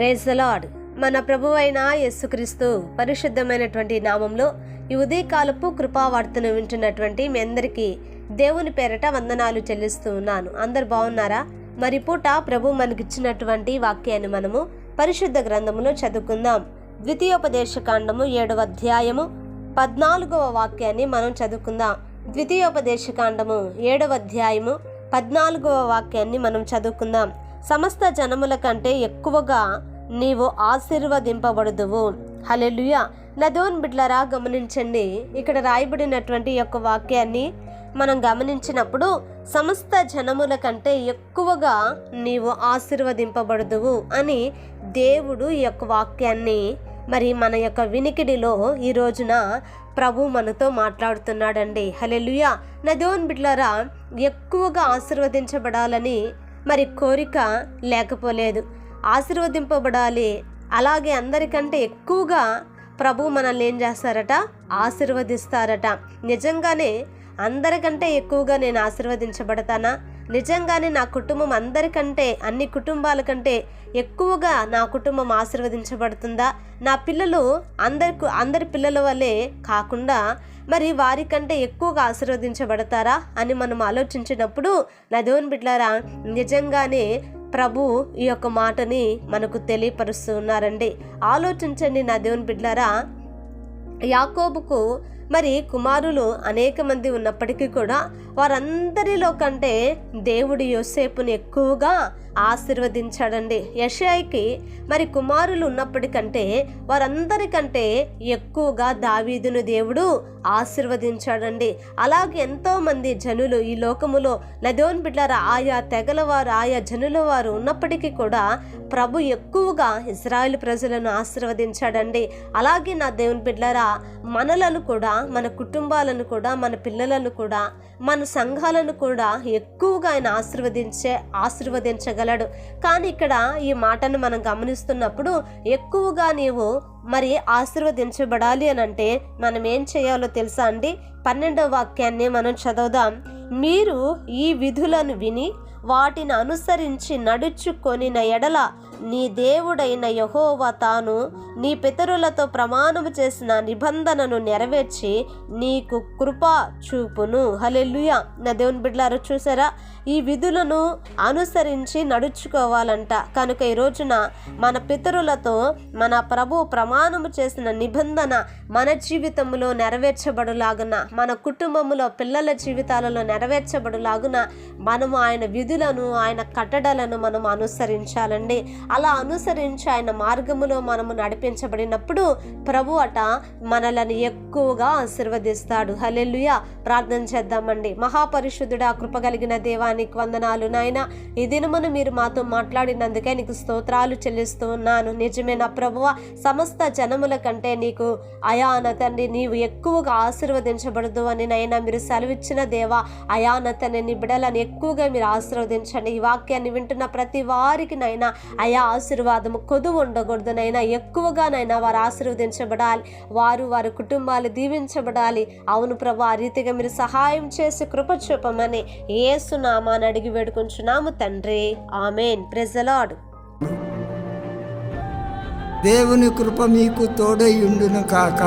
Praise the lord. మన ప్రభువైన యేసుక్రీస్తు పరిశుద్ధమైనటువంటి నామంలో ఈ ఉదయకాలపు కృపావార్తను వింటున్నటువంటి మీ అందరికీ దేవుని పేరట వందనాలు చెల్లిస్తూ ఉన్నాను. అందరు బాగున్నారా? మరి పూట ప్రభు మనకిచ్చినటువంటి వాక్యాన్ని మనము పరిశుద్ధ గ్రంథములో చదువుకుందాం. ద్వితీయోపదేశకాండము 7వ అధ్యాయము 14వ వాక్యాన్ని మనం చదువుకుందాం. ద్వితీయోపదేశకాండము 7వ అధ్యాయము 14వ వాక్యాన్ని మనం చదువుకుందాం. సమస్త జనముల కంటే ఎక్కువగా నీవు ఆశీర్వదింపబడుదువు. హల్లెలూయా. నా దేవుని బిడ్డలారా, గమనించండి. ఇక్కడ రాయబడినటువంటి యొక్క వాక్యాన్ని మనం గమనించినప్పుడు సమస్త జనముల కంటే ఎక్కువగా నీవు ఆశీర్వదింపబడుదువు అని దేవుడు ఈ యొక్క వాక్యాన్ని మరి మన యొక్క వినికిడిలో ఈ రోజున ప్రభు మనతో మాట్లాడుతున్నాడండి. హల్లెలూయా. నా దేవుని బిడ్డలారా, ఎక్కువగా ఆశీర్వదించబడాలని మరి కోరిక లేకపోలేదు. ఆశీర్వదింపబడాలి, అలాగే అందరికంటే ఎక్కువగా ప్రభు మనల్ని ఏం చేస్తారట? ఆశీర్వదిస్తారట. నిజంగానే అందరికంటే ఎక్కువగా నేను ఆశీర్వదించబడతానా? నిజంగానే నా కుటుంబం అందరికంటే, అన్ని కుటుంబాల కంటే ఎక్కువగా నా కుటుంబం ఆశీర్వదించబడుతుందా? నా పిల్లలు అందరి పిల్లల వల్లే కాకుండా మరి వారికంటే ఎక్కువగా ఆశీర్వదించబడతారా అని మనం ఆలోచించినప్పుడు నా దేవుని బిడ్డలారా, నిజంగానే ప్రభు ఈ యొక్క మాటని మనకు తెలియపరుస్తూ ఉన్నారండి. ఆలోచించండి నా దేవుని బిడ్డలారా, యాకోబుకు మరి కుమారులు అనేక మంది ఉన్నప్పటికీ కూడా వారందరిలో కంటే దేవుడు యోసేపుని ఎక్కువగా ఆశీర్వదించాడండి. యెషయాకి మరి కుమారులు ఉన్నప్పటికంటే వారందరికంటే ఎక్కువగా దావీదును దేవుడు ఆశీర్వదించాడండి. అలాగే ఎంతోమంది జనులు ఈ లోకములో నా దేవుని బిడ్డలారా, ఆయా తెగల వారు, ఆయా జనుల వారు ఉన్నప్పటికీ కూడా ప్రభు ఎక్కువగా ఇశ్రాయేలు ప్రజలను ఆశీర్వదించాడండి. అలాగే నా దేవుని బిడ్డలారా, మనలను కూడా, మన కుటుంబాలను కూడా, మన పిల్లలను కూడా, మన సంఘాలను కూడా ఎక్కువగా ఆయన ఆశీర్వదించగలడు. కానీ ఇక్కడ ఈ మాటను మనం గమనిస్తున్నప్పుడు ఎక్కువగా నీవు మరి ఆశీర్వదించబడాలి అని అంటే మనం ఏం చేయాలో తెలుసా అండి? 12వ వాక్యాన్ని మనం చదువుదాం. మీరు ఈ విధులను విని వాటిని అనుసరించి నడుచుకొనిన ఎడల నీ దేవుడైన యెహోవా తాను నీ పితరులతో ప్రమాణము చేసిన నిబంధనను నెరవేర్చి నీకు కృప చూపును. హల్లెలూయా. నా దేవుని బిడ్డలారా, చూసారా? ఈ విధులను అనుసరించి నడుచుకోవాలంట. కనుక ఈ రోజున మన పితరులతో మన ప్రభు ప్రమాణము చేసిన నిబంధన మన జీవితంలో నెరవేర్చబడులాగున, మన కుటుంబంలో పిల్లల జీవితాలలో నెరవేర్చబడులాగున మనము ఆయన విధులను, ఆయన కట్టడలను మనం అనుసరించాలండి. అలా అనుసరించి ఆయన మార్గములో మనము నడిపించబడినప్పుడు ప్రభు అట మనలను ఎక్కువగా ఆశీర్వదిస్తాడు. హల్లెలూయా. ప్రార్థన చేద్దామండి. మహాపరిశుద్ధుడా, కృప కలిగిన దేవా, నీకు వందనాలు నాయన. ఈ దినమును మీరు మాతో మాట్లాడినందుకే నీకు స్తోత్రాలు చెల్లిస్తూ ఉన్నాను. నిజమే నా ప్రభువా, సమస్త జనముల కంటే నీకు అయాన తండ్రి నీవు ఎక్కువగా ఆశీర్వదించబడదు అని నైనా మీరు సెలవిచ్చిన దేవా, అయాన తండ్రి నీ బిడ్డలను ఎక్కువగా మీరు ఆశీర్వదించండి. ఈ వాక్యాన్ని వింటున్న ప్రతి వారికి నైనా అయా ఆశీర్వాదము కొదువు ఉండకూడదు నైనా, ఎక్కువగానైనా వారు ఆశీర్వదించబడాలి, వారి కుటుంబాలు దీవించబడాలి. అవును ప్రభు, ఆ రీతిగా మీరు సహాయం చేసి కృప చూపమని యేసు నామాన్ని అడిగి వేడుకుంటున్నాము తండ్రి. ఆమేన్. Praise the Lord. దేవుని కృప మీకు తోడై ఉండును కాక.